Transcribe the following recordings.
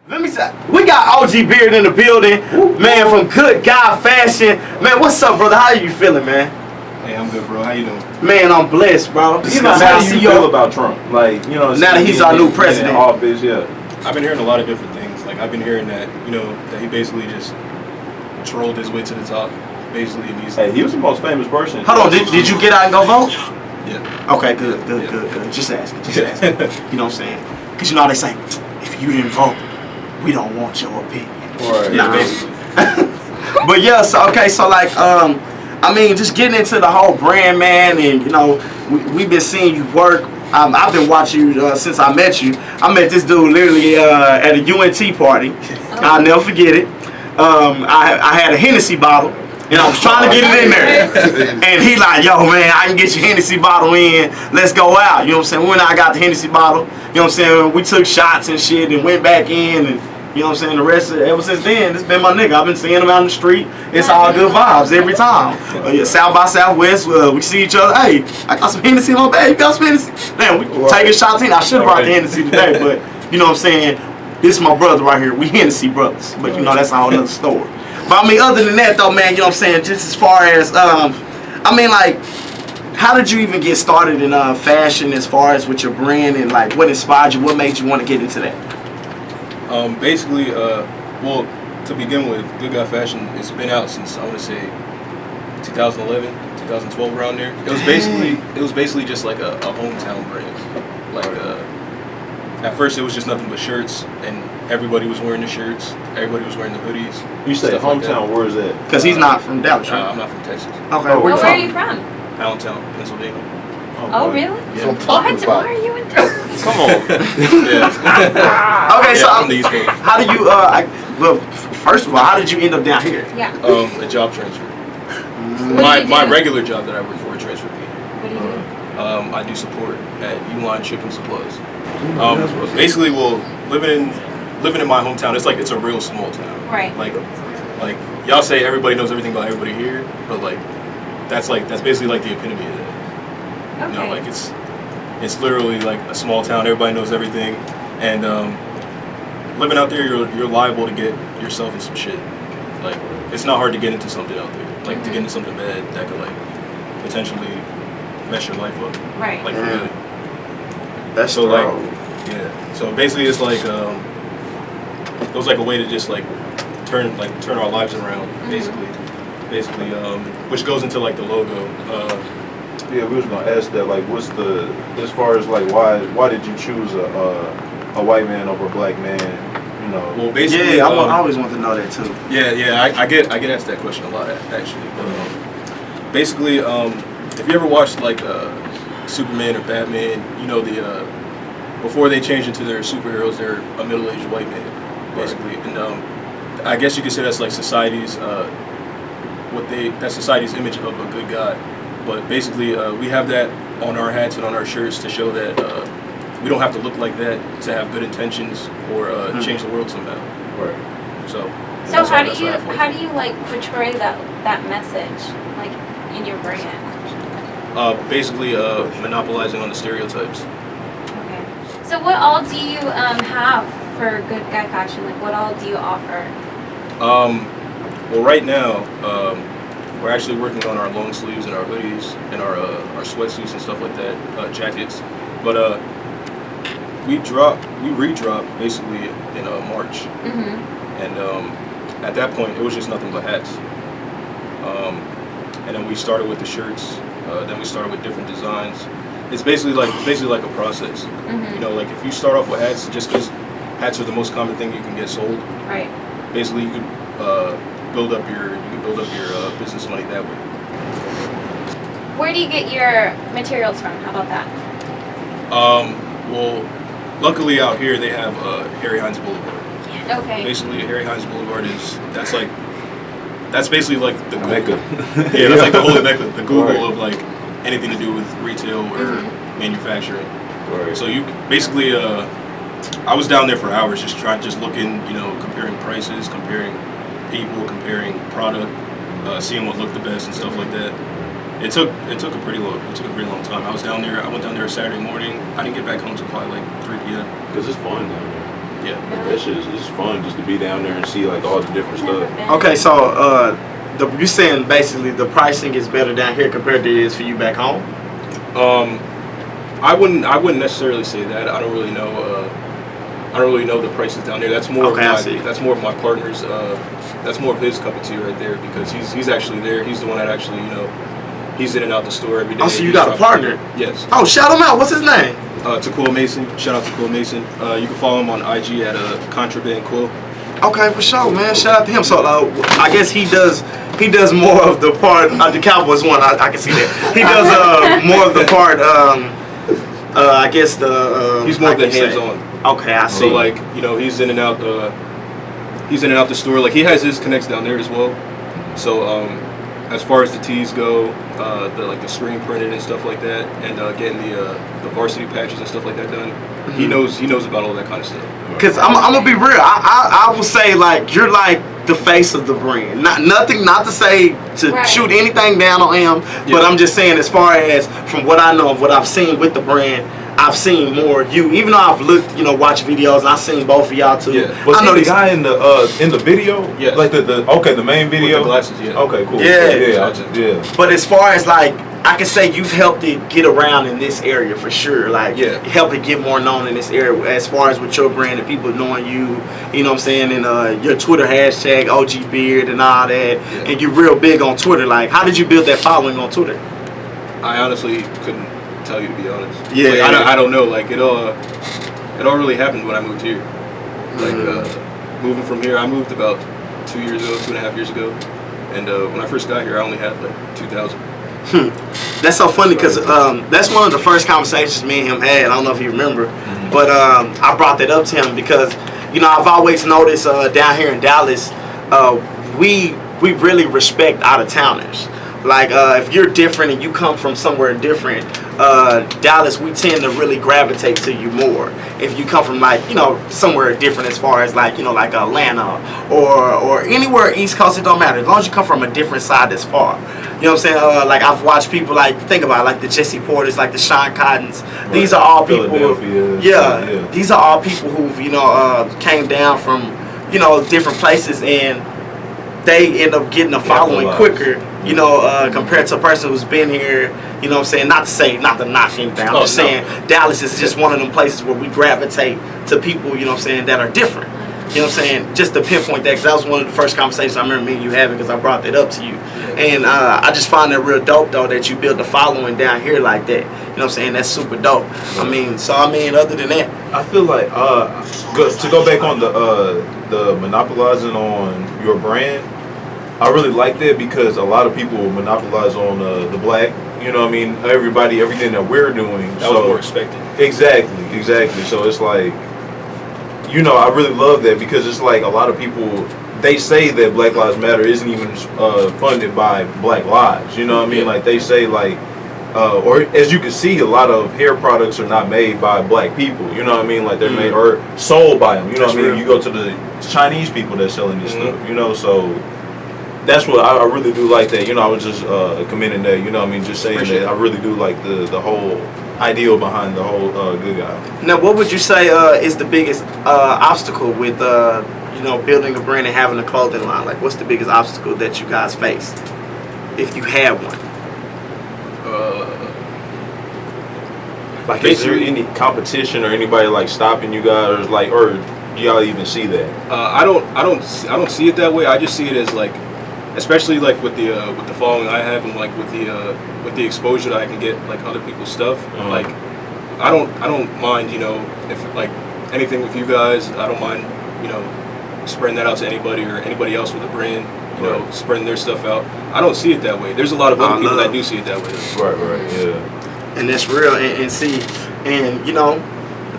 Let me say, we got OG Beard in the building, man, from Good Guy Fashion. Man, what's up, brother? How you feeling, man? Hey, I'm good, bro. How you doing? Man, I'm blessed, bro. You know, how do you feel about Trump? Like, you know, now that he's our new president. In office, yeah. I've been hearing a lot of different things. Like, I've been hearing that, you know, that he basically just trolled his way to the top. Basically, hey, he was the most famous person. Hold on, did you get out and go vote? Yeah. Okay, good. Just asking. You know what I'm saying? Because you know how they say, if you didn't vote, we don't want your opinion. Right. Yeah, basically. But yeah, so like, I mean, just getting into the whole brand, man, and you know, we've been seeing you work. I've been watching you since I met you. I met this dude literally at a UNT party. I'll never forget it. I had a Hennessy bottle. And I was trying to get it in there. And he like, yo, man, I can get your Hennessy bottle in. Let's go out. You know what I'm saying? When I got the Hennessy bottle, you know what I'm saying? We took shots and shit and went back in. And you know what I'm saying? The rest of it, ever since then, it's been my nigga. I've been seeing him out in the street. It's all good vibes every time. South by Southwest, we see each other. Hey, I got some Hennessy in my bag. You got some Hennessy? Man, we taking shots in. I should have brought the Hennessy today, but you know what I'm saying? This is my brother right here. We Hennessy brothers. But you know, that's a whole other story. But I mean, other than that though, man, you know what I'm saying? Just as far as, I mean, like, how did you even get started in fashion as far as with your brand and like what inspired you? What made you want to get into that? Basically, well, to begin with, Good Guy Fashion, it's been out since, I want to say, 2011, 2012, around there. It was basically just like a hometown brand. Like, at first it was just nothing but shirts, and everybody was wearing the shirts. Everybody was wearing the hoodies. You say hometown, like where is that? Because he's not from Dallas, right? I'm not from Texas. Okay, where are you from? Allentown, Pennsylvania. Oh, really? Yeah. What? Why are you in Texas? Come on. Yeah. Okay, so I'm from the East Coast. how do you, well, first of all, how did you end up down here? Yeah. A job transfer. What do you My do? regular job that I work for transferred me. What do you do? I do support at Uline Shipping Supplies. Basically, well, living in my hometown, it's a real small town. Right. Like y'all say everybody knows everything about everybody here, but like that's basically like the epitome of that. Okay. You know, like it's literally like a small town. Everybody knows everything, and living out there, you're liable to get yourself in some shit. Like it's not hard to get into something out there. Like to get into something bad that could like potentially mess your life up. Right. Like for good. That's So like, yeah. So basically, it's like it was like a way to just like turn our lives around. Basically, which goes into like the logo. Yeah, we was gonna ask that. Like, what's the, as far as like why did you choose a white man over a black man? You know. Well, basically, yeah, I always want to know that too. Yeah. I get asked that question a lot actually. But basically, if you ever watched like Superman or Batman, you know before they change into their superheroes, they're a middle-aged white man, basically. Right. And I guess you could say that's like society's that's society's image of a good guy. But basically, we have that on our hats and on our shirts to show that we don't have to look like that to have good intentions or change the world somehow. Right. So how do you like portray that message like in your brand? Basically, monopolizing on the stereotypes. Okay. So what all do you have for Good Guy Fashion? Like what all do you offer? Well, right now, we're actually working on our long sleeves and our hoodies and our sweatsuits and stuff like that, jackets. But we redrop basically in March. Mm-hmm. And at that point, it was just nothing but hats. And then we started with the shirts. Then we started with different designs. It's basically like a process. Mm-hmm. You know, like if you start off with hats, just because hats are the most common thing you can get sold. Right. Basically, you could build up your business money that way. Where do you get your materials from? How about that? Well, luckily out here they have Harry Hines Boulevard. Okay. Basically, Harry Hines Boulevard that's basically like the Mecca. Yeah, that's like the holy Mecca, the Google of like anything to do with retail or manufacturing. Right. So you basically, I was down there for hours just looking, you know, comparing prices, comparing people, comparing product, seeing what looked the best and stuff like that. It took a pretty long time. I went down there Saturday morning. I didn't get back home until probably like 3 p.m. Because it's fun down there. Yeah. That shit is it's fun just to be down there and see like all the different Never stuff. been. Okay, so you saying basically the pricing is better down here compared to it is for you back home? I wouldn't necessarily say that. I don't really know. I don't really know the prices down there. That's more Okay, I of see. my, that's more of my partner's. That's more of his cup of tea right there because he's actually there. He's the one that actually he's in and out the store every day. Oh, so you He's got a dropping- partner? Yes. Oh, shout him out. What's his name? To Quill Mason. Shout out to Quill Mason. You can follow him on IG at Contraband Quill. Okay, for sure, man. Shout out to him. So I guess he does more of the part. The Cowboys one, I can see that. He does more of the part. I guess the. He's more how of the can you say? hands-on. Okay, I see. So like he's in and out the. He's in and out the store. Like he has his connects down there as well. So as far as the tees go, the screen printed and stuff like that, and getting the varsity patches and stuff like that done, he knows about all that kind of stuff. Cause I'm gonna be real. I will say like you're like the face of the brand. Not to say to Right. shoot anything down on him, but Yeah. I'm just saying as far as from what I know of what I've seen with the brand, I've seen more you. Even though I've looked, watched videos, and I've seen both of y'all too. Yeah. Was I know he the these. guy in the video? Yes. Like the main video. With the glasses, yeah. Okay, cool. Yeah. Yeah. But as far as like, I can say you've helped it get around in this area for sure. Like, Yeah. help it get more known in this area as far as with your brand and people knowing you. You know what I'm saying? And your Twitter hashtag OG Beard and all that. Yeah. And you're real big on Twitter. Like, how did you build that following on Twitter? I honestly couldn't tell you, to be honest. Yeah. Like, I don't know. Like it all really happened when I moved here. Like moving from here, I moved about 2.5 years ago, and when I first got here, I only had like 2,000. That's so funny because that's one of the first conversations me and him had. I don't know if you remember, but I brought that up to him because I've always noticed down here in Dallas, we really respect out of towners. Like if you're different and you come from somewhere different, Dallas, we tend to really gravitate to you more. If you come from like somewhere different as far as like like Atlanta or anywhere East Coast, it don't matter as long as you come from a different side that's far. You know what I'm saying? Like I've watched people like think about it, like the Jesse Porters, like the Sean Cottons. Right. These are all people. Philadelphia, Yeah, these are all people who've came down from different places and they end up getting a following quicker. Compared to a person who's been here. You know what I'm saying? Not to knock anything. I'm just saying Dallas is just one of them places where we gravitate to people. You know what I'm saying? That are different. You know what I'm saying? Just to pinpoint that, because that was one of the first conversations I remember me and you having, because I brought that up to you. And I just find that real dope, though, that you build a following down here like that. You know what I'm saying? That's super dope. I mean, other than that. I feel like to go back on the monopolizing on your brand, I really like that because a lot of people monopolize on the black. You know what I mean? Everything that we're doing. That was more expected. Exactly. So it's like, I really love that because it's like a lot of people, they say that Black Lives Matter isn't even funded by Black lives. You know what I mean? Yeah. Like they say like, or as you can see, a lot of hair products are not made by black people. You know what I mean? Like they're made or sold by them. You know what I mean? Real. You go to the Chinese people that's selling this stuff. So that's what I really do like that. I was just commending that. You know what I mean? Just saying Appreciate that I really do like the whole ideal behind the whole good guy. Now, what would you say is the biggest obstacle with building a brand and having a clothing line? Like, what's the biggest obstacle that you guys face, if you had one? Like, is there any competition or anybody like stopping you guys, or do y'all even see that? I don't see it that way. I just see it as like, especially like with the following I have and like with the exposure that I can get like other people's stuff. Like I don't mind if like anything with you guys. I don't mind spreading that out to anybody or anybody else with a brand. Spreading their stuff out. I don't see it that way. There's a lot of other people that do see it that way. Right, yeah. And that's real, and see, and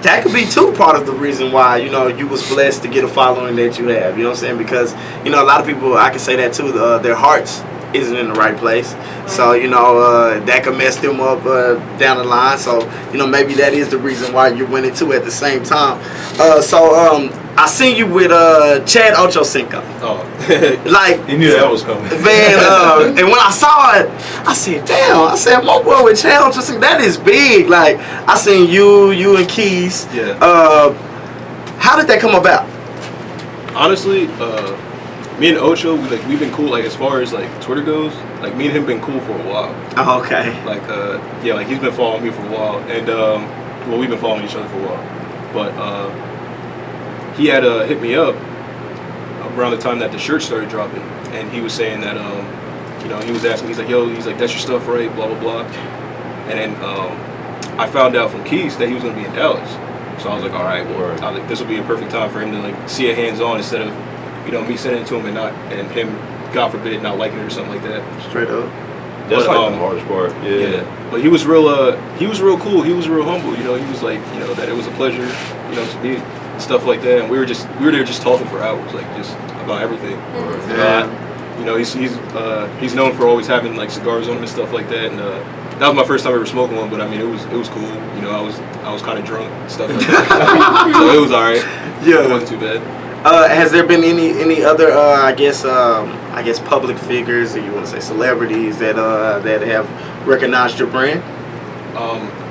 that could be too part of the reason why you was blessed to get a following that you have. You know what I'm saying? Because a lot of people, I can say that too, their hearts isn't in the right place, so that could mess them up down the line. So maybe that is the reason why you're winning too at the same time. I seen you with Chad Ochocinco. Oh, Like, You knew that was coming. man, and when I saw it, I said, damn, my boy with Chad Ochocinco, that is big. Like, I seen you and Keys. Yeah. How did that come about? Honestly, me and Ocho, we've been cool. Like as far as like Twitter goes, like me and him been cool for a while. Oh, okay. Like yeah, like he's been following me for a while, and well, we've been following each other for a while. But he had hit me up around the time that the shirt started dropping, and he was saying that you know, he was asking, he's like, yo, he's like, that's your stuff, right? Blah blah blah. And then I found out from Keith that he was gonna be in Dallas. So I was like, all right, well, I was like, this will be a perfect time for him to like see it hands on instead of, you know, me sending it to him and him, God forbid, not liking it or something like that. Straight up. That's But, like the hardest part. Yeah. But he was real cool. He was real humble. You know, he was like, you know, that it was a pleasure, you know, to be stuff like that. And we were there just talking for hours, like just about everything. Yeah. You know, he's known for always having like cigars on him and stuff like that. And that was my first time ever smoking one. But I mean, it was cool. You know, I was kind of drunk and stuff like that. So it was alright. Yeah. It wasn't too bad. Has there been any other I guess public figures, or you want to say celebrities that have recognized your brand?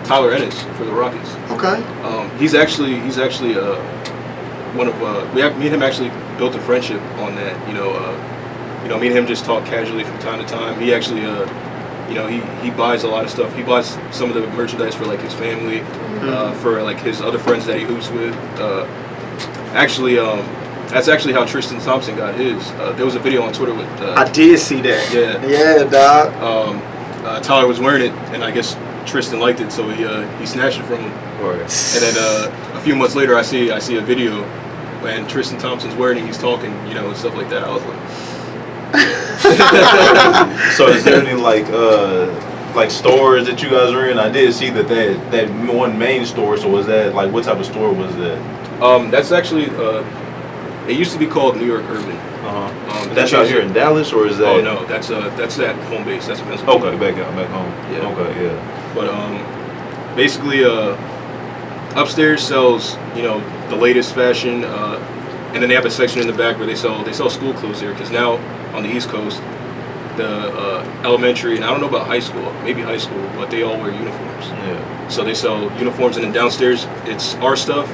Tyler Ennis for the Rockets. Okay. He's actually one of me and him actually built a friendship on that. You know, me and him just talk casually from time to time. He actually you know, he buys a lot of stuff. He buys some of the merchandise for like his family, for like his other friends that he hoops with. That's actually how Tristan Thompson got his. There was a video on Twitter with. I did see that. Yeah. Yeah, dog. Tyler was wearing it, and I guess Tristan liked it, so he snatched it from him. Right. And then a few months later, I see a video when Tristan Thompson's wearing it, he's talking, you know, and stuff like that. I was like. So is there any like stores that you guys are in? I did see that one main store. So was that like, what type of store was that? That's actually it used to be called New York Urban. That's out here in Dallas, or is that? Oh no, that's at home base. That's in Pennsylvania. Okay, back home. Yeah. Okay, yeah. But basically, upstairs sells, you know, the latest fashion, and then they have a section in the back where they sell school clothes there, because now on the East Coast, the elementary, and I don't know about high school, maybe high school, but they all wear uniforms. Yeah. So they sell uniforms, and then downstairs it's our stuff,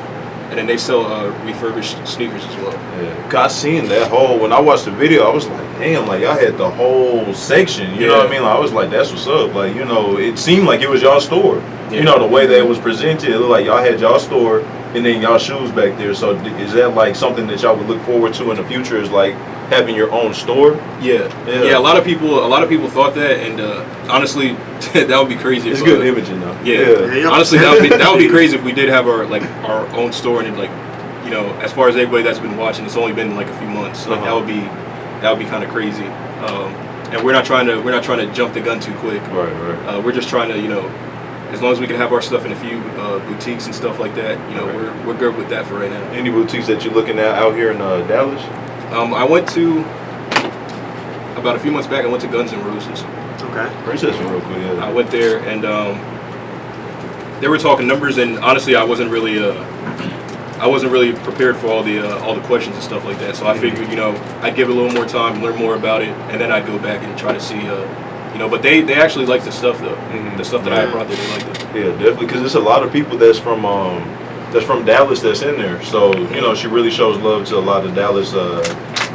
and then they sell refurbished sneakers as well. Yeah. I seen that whole, when I watched the video, I was like, damn, like I had the whole section. You know what I mean? Like, I was like, that's what's up. Like, you know, it seemed like it was y'all store. Yeah. You know, the way that it was presented, it looked like y'all had y'all store and then y'all shoes back there. So is that like something that y'all would look forward to in the future, is like having your own store? Yeah. A lot of people thought that, and honestly, that would be crazy. It's good imaging though. Yeah. Honestly, that would be crazy if we did have our own store, and like, you know, as far as everybody that's been watching, it's only been like a few months. Like that would be kind of crazy. And we're not trying to jump the gun too quick. Right. We're just trying to, you know, as long as we can have our stuff in a few boutiques and stuff like that, you know, we're good with that for right now. Any boutiques that you're looking at out here in Dallas? I went to, about a few months back, I went to Guns N' Roses. Okay. Princess real quick, yeah. I went there, and they were talking numbers, and honestly, I wasn't really prepared for all the questions and stuff like that. So I figured, you know, I'd give it a little more time, learn more about it, and then I'd go back and try to see, you know. But they actually like the stuff though. The stuff that I brought there, they liked it. Yeah, definitely, because there's a lot of people that's from Dallas that's in there. So, you know, she really shows love to a lot of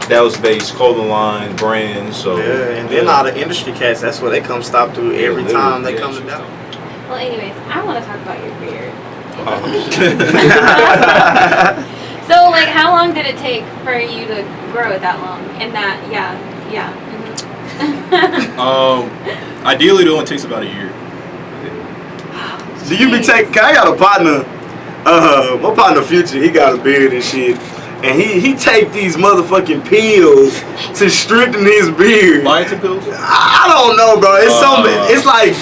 Dallas-based clothing line brands. So yeah, and then all the industry cats, that's where they come stop through every time they come to Dallas. Well, anyways, I want to talk about your beard. So, like, how long did it take for you to grow it that long? And that, yeah. Ideally, it only takes about a year. Do you be taking? I got a partner. My partner Future, he got a beard and shit, and he take these motherfucking pills to strengthen his beard. Biotin pills? I don't know, bro. It's something. It's like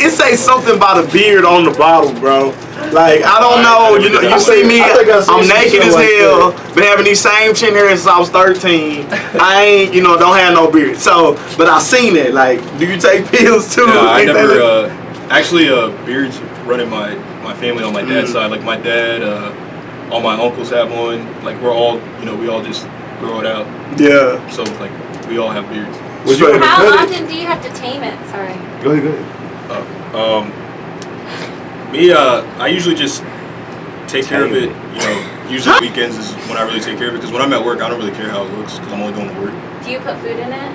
it say something about a beard on the bottle, bro. Like, I don't know. You know, you see me. I'm naked as hell. Been having these same chin hairs since I was 13. I ain't, you know, don't have no beard. So, but I seen it. Like, do you take pills too? No, I never. Actually, beards run in my family on my dad's side. Like my dad, all my uncles have one. Like we're all, you know, we all just grow it out. Yeah. So like we all have beards. How often do you have to tame it? Sorry. Go ahead. Me, I usually just take care of it, you know, usually weekends is when I really take care of it. Because when I'm at work, I don't really care how it looks because I'm only going to work. Do you put food in it?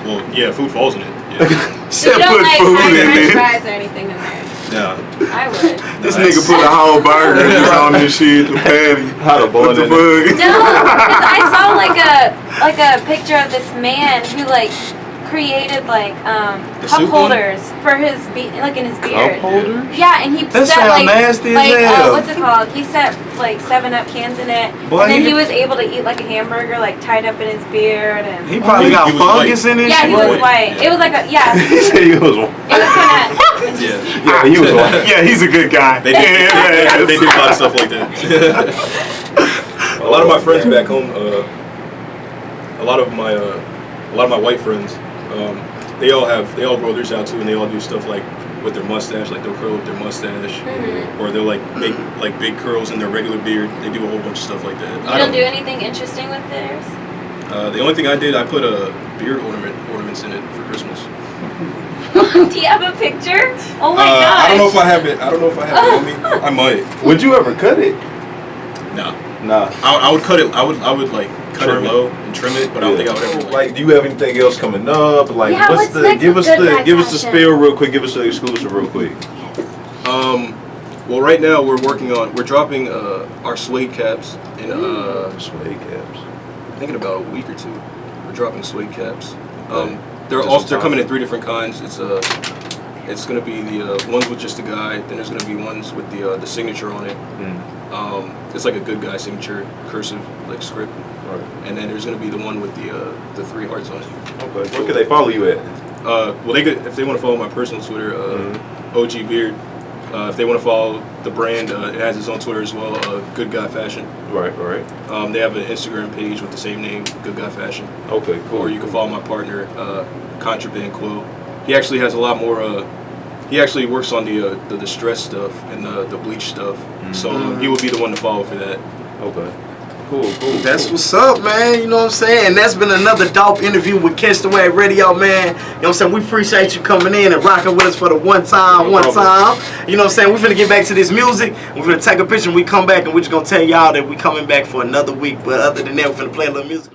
Well, yeah, food falls in it. Yeah. So you don't like French fries or anything in there? Yeah. I would. This nigga put a whole burger on this shit, the patty. How to What the fuck? No, because I saw like a picture of this man who like created like cup holders for his like in his beard. Cup holders? Yeah, and he That set sound like nasty as hell. what's it called? He set like 7-Up cans in it, Boy, and then he was able to eat like a hamburger like tied up in his beard and. He probably got He was fungus white. in his Yeah, shit. he was white. It was like a He said he was one. It was kind of. Yeah. Yeah, he was one. Yeah, he's a good guy. They do a lot of stuff like that. A lot of my friends back home, a lot of my white friends, they all grow theirs out too, and they all do stuff like with their mustache, like they'll curl up their mustache, or they'll like make like big curls in their regular beard. They do a whole bunch of stuff like that. You don't do anything interesting with theirs? The only thing I did, I put a beard ornaments in it for Christmas. Do you have a picture? Oh my god! I don't know if I have it. I don't know if I have it on me. I might. Would you ever cut it? No. Nah. I would cut it. I would like cut Trim it low and trim it, but I don't think I would ever like. Do you have anything else coming up? Like, Yeah, what's what's next give with us Good the Guy give us the Fashion? spiel real quick. Give us the exclusive real quick. Well, right now we're dropping our suede caps in Suede caps. I think in about a week or two. We're dropping suede caps. They're Just they're in coming time. in 3 different kinds. It's gonna be the ones with just a guy. Then there's gonna be ones with the signature on it. It's like a good guy signature, cursive like script. Right. And then there's gonna be the one with the 3 hearts on it. Okay. Where can they follow you at? Well, they could if they want to follow my personal Twitter, OG Beard. If they want to follow the brand, it has its own Twitter as well, Good Guy Fashion. Right. Right. They have an Instagram page with the same name, Good Guy Fashion. Okay. Cool. Or you can follow my partner, Contraband Quill. He actually has a lot more. He actually works on the distress stuff and the bleach stuff. So he would be the one to follow for that. Okay. Cool. That's what's up, man. You know what I'm saying? And that's been another dope interview with Catch the Wave Radio, man. You know what I'm saying? We appreciate you coming in and rocking with us for the one time. You know what I'm saying? We're finna get back to this music. We're finna take a picture and we come back and we're just gonna tell y'all that we coming back for another week. But other than that, we're finna play a little music.